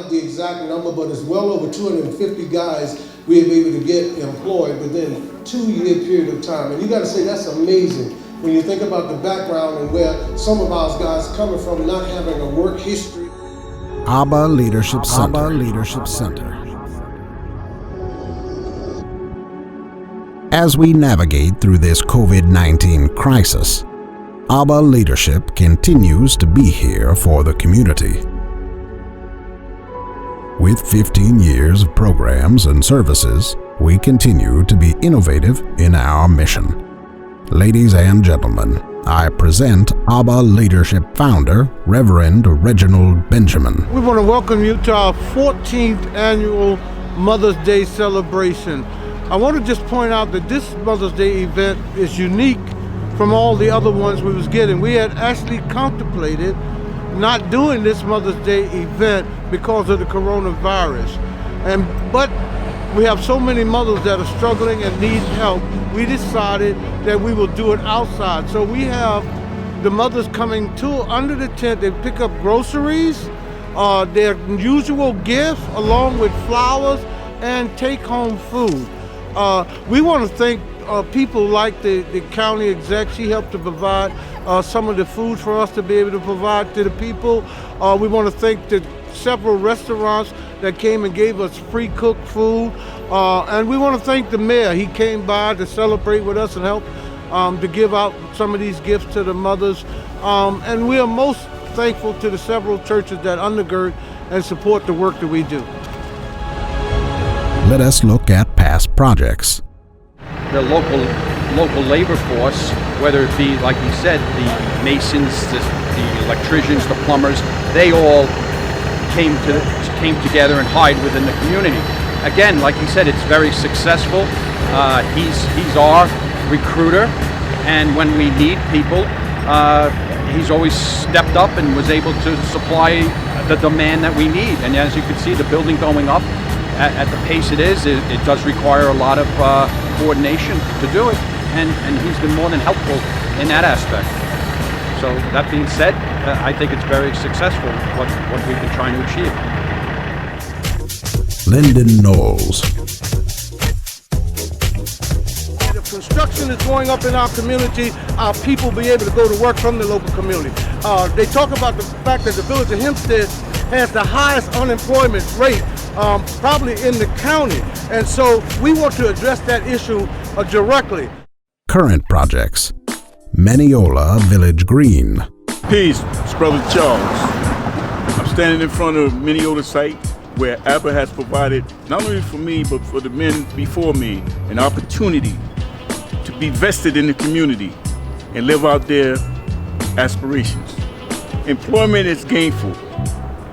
the exact number, but it's well over 250 guys we have been able to get employed within a 2-year period of time. And you got to say that's amazing when you think about the background and where some of our guys coming from, not having a work history. ABBA Leadership Center. ABBA Leadership Center. As we navigate through this COVID-19 crisis, ABBA Leadership continues to be here for the community. With 15 years of programs and services, we continue to be innovative in our mission. Ladies and gentlemen, I present ABBA Leadership Founder, Reverend Reginald Benjamin. We want to welcome you to our 14th annual Mother's Day celebration. I want to just point out that this Mother's Day event is unique from all the other ones we was getting. We had actually contemplated not doing this Mother's Day event because of the coronavirus. But we have so many mothers that are struggling and need help. We decided that we will do it outside. So we have the mothers coming under the tent. They pick up groceries, their usual gifts, along with flowers and take-home food. We want to thank people like the county exec. She helped to provide some of the food for us to be able to provide to the people. We want to thank the several restaurants that came and gave us free cooked food. And we want to thank the mayor. He came by to celebrate with us and help to give out some of these gifts to the mothers. And we are most thankful to the several churches that undergird and support the work that we do. Let us look at past projects. The local labor force, whether it be, like you said, the masons, the electricians, the plumbers, they all came together and hired within the community. Again, like you said, it's very successful. He's our recruiter, and when we need people, he's always stepped up and was able to supply the demand that we need. And as you can see, the building going up at the pace it is, it does require a lot of coordination to do it, and he's been more than helpful in that aspect. So that being said, I think it's very successful what we've been trying to achieve. Lyndon Knowles. If construction is going up in our community, our people will be able to go to work from the local community. They talk about the fact that the village of Hempstead has the highest unemployment rate probably in the county. And so we want to address that issue directly. Current projects. Mineola Village Green. Peace, it's Brother Charles. I'm standing in front of Mineola site where ABBA has provided, not only for me, but for the men before me, an opportunity to be vested in the community and live out their aspirations. Employment is gainful.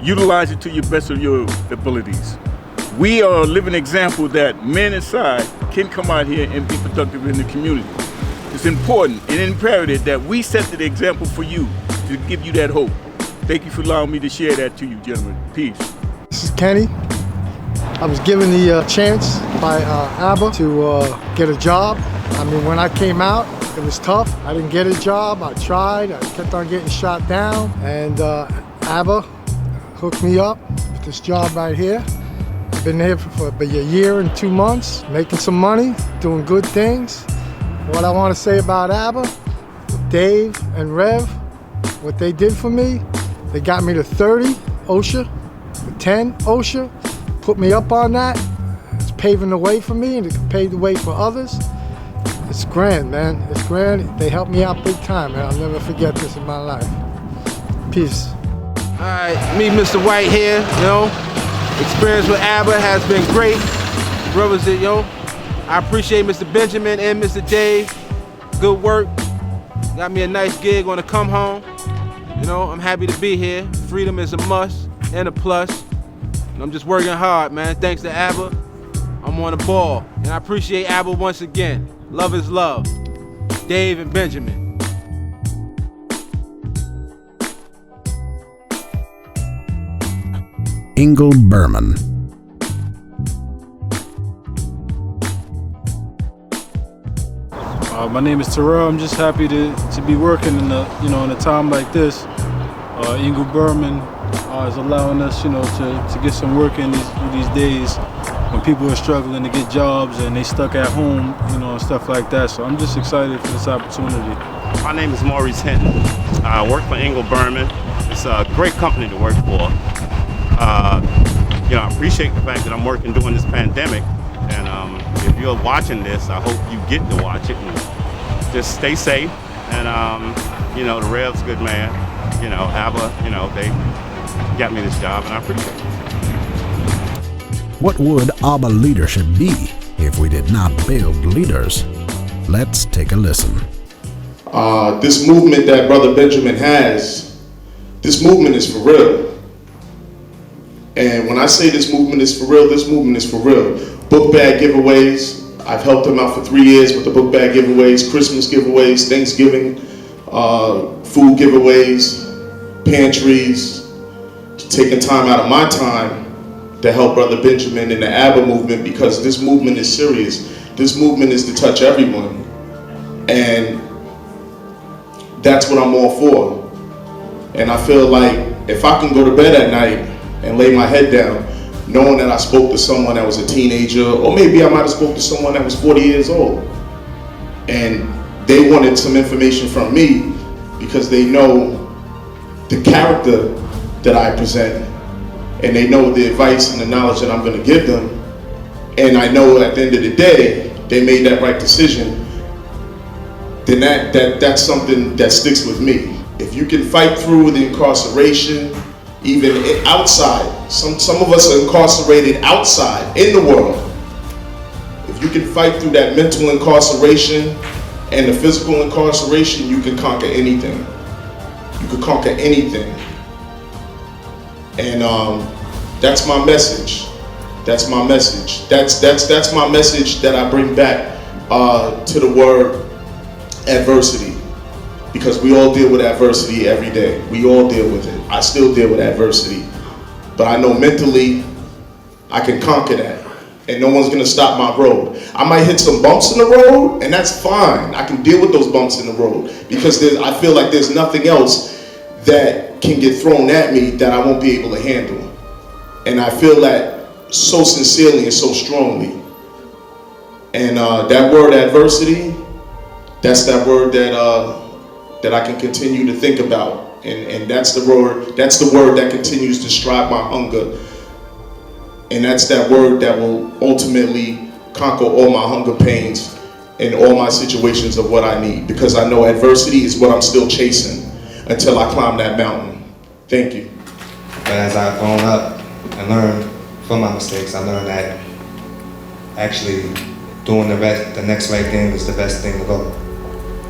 Utilize it to your best of your abilities. We are a living example that men inside can come out here and be productive in the community. It's important and imperative that we set the example for you to give you that hope. Thank you for allowing me to share that to you, gentlemen. Peace. This is Kenny. I was given the chance by ABBA to get a job. I mean, when I came out, it was tough. I didn't get a job. I tried. I kept on getting shot down. And ABBA hooked me up with this job right here. I've been here for a year and 2 months, making some money, doing good things. What I want to say about ABBA, Dave and Rev, what they did for me, they got me to 30 OSHA, to 10 OSHA, put me up on that. It's paving the way for me and it can pave the way for others. It's grand, man. It's grand. They helped me out big time, man. I'll never forget this in my life. Peace. All right, me, Mr. White here, Experience with ABBA has been great. Brothers, I appreciate Mr. Benjamin and Mr. Dave. Good work. Got me a nice gig on the come home. I'm happy to be here. Freedom is a must and a plus. And I'm just working hard, man. Thanks to ABBA, I'm on the ball. And I appreciate ABBA once again. Love is love. Dave and Benjamin. Ingle Berman. My name is Terrell. I'm just happy to be working in a time like this. Ingle Berman, is allowing us, to get some work in these days when people are struggling to get jobs and they stuck at home, and stuff like that. So I'm just excited for this opportunity. My name is Maurice Hinton. I work for Engel Berman. It's a great company to work for. I appreciate the fact that I'm working during this pandemic. And if you're watching this, I hope you get to watch it and just stay safe. And the Rev's good man. ABBA, they got me this job, and I appreciate it. What would ABBA leadership be if we did not build leaders? Let's take a listen. This movement that Brother Benjamin has, this movement is for real. And when I say this movement is for real, this movement is for real. Book bag giveaways. I've helped him out for 3 years with the book bag giveaways, Christmas giveaways, Thanksgiving, food giveaways, pantries, taking time out of my time to help Brother Benjamin in the ABBA movement, because this movement is serious. This movement is to touch everyone. And that's what I'm all for. And I feel like if I can go to bed at night and lay my head down, knowing that I spoke to someone that was a teenager, or maybe I might have spoke to someone that was 40 years old, and they wanted some information from me because they know the character that I present, and they know the advice and the knowledge that I'm going to give them, and I know at the end of the day they made that right decision, then that's something that sticks with me. If you can fight through the incarceration, even outside, some of us are incarcerated outside in the world. If you can fight through that mental incarceration and the physical incarceration, you can conquer anything. You can conquer anything. And that's my message. That's my message. That's my message that I bring back to the word adversity. Because we all deal with adversity every day. We all deal with it. I still deal with adversity. But I know mentally I can conquer that. And no one's gonna stop my road. I might hit some bumps in the road, and that's fine. I can deal with those bumps in the road, because I feel like there's nothing else that can get thrown at me that I won't be able to handle. And I feel that so sincerely and so strongly. And that word adversity, that's that word that I can continue to think about, and that's the word that continues to strive my hunger, and that's that word that will ultimately conquer all my hunger pains and all my situations of what I need, because I know adversity is what I'm still chasing until I climb that mountain. Thank you. But as I've grown up and learned from my mistakes, I learned that actually doing the next right thing is the best thing to go.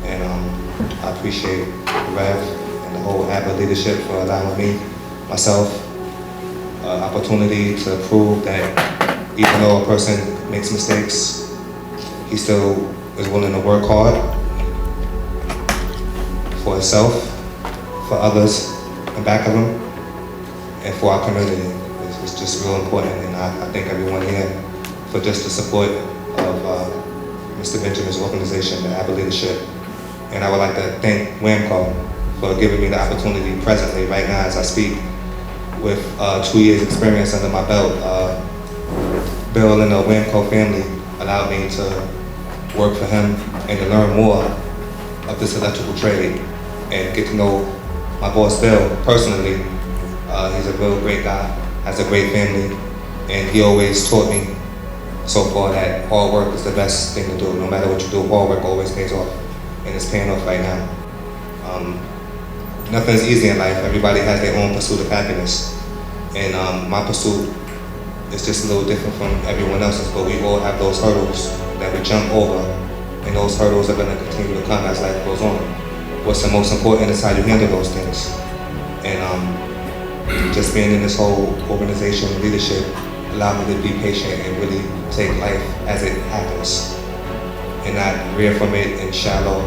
And I appreciate the Rev and the whole ABBA leadership for allowing me, myself, an opportunity to prove that even though a person makes mistakes, he still is willing to work hard for himself, for others in back of him, and for our community. It's just real important, and I thank everyone here for just the support of Mr. Benjamin's organization, the ABBA leadership. And I would like to thank WAMCO for giving me the opportunity presently, right now as I speak, with 2 years experience under my belt. Bill and the WAMCO family allowed me to work for him and to learn more of this electrical trade and get to know my boss Bill personally. He's a real great guy, has a great family, and he always taught me so far that hard work is the best thing to do. No matter what you do, hard work always pays off. And it's paying off right now. Nothing's easy in life. Everybody has their own pursuit of happiness. And my pursuit is just a little different from everyone else's, but we all have those hurdles that we jump over, and those hurdles are gonna continue to come as life goes on. What's the most important is how you handle those things. And just being in this whole organization and leadership allowed me to be patient and really take life as it happens, and not rear from it and shallow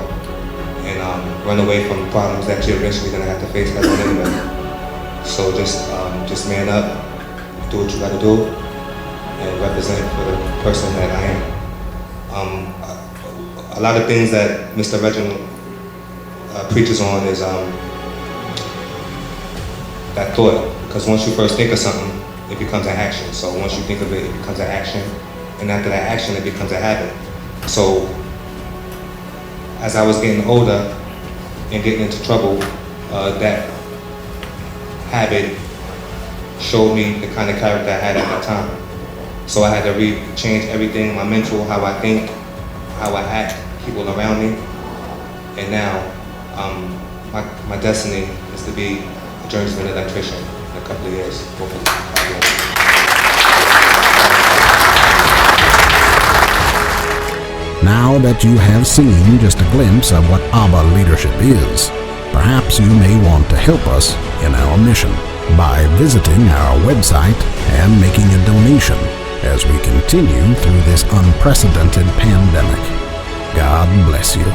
and run away from problems that you're eventually gonna have to face as an anyway. So just man up, do what you gotta do, and represent for the person that I am. A lot of things that Mr. Reginald preaches on is that thought Because once you first think of something, it becomes an action. So once you think of it, it becomes an action. And after that action, it becomes a habit. So as I was getting older and getting into trouble, that habit showed me the kind of character I had at that time. So I had to change everything, my mental, how I think, how I act, people around me. And now, my destiny is to be a journeyman electrician in a couple of years, hopefully 5 years. Now that you have seen just a glimpse of what ABBA leadership is, perhaps you may want to help us in our mission by visiting our website and making a donation as we continue through this unprecedented pandemic. God bless you.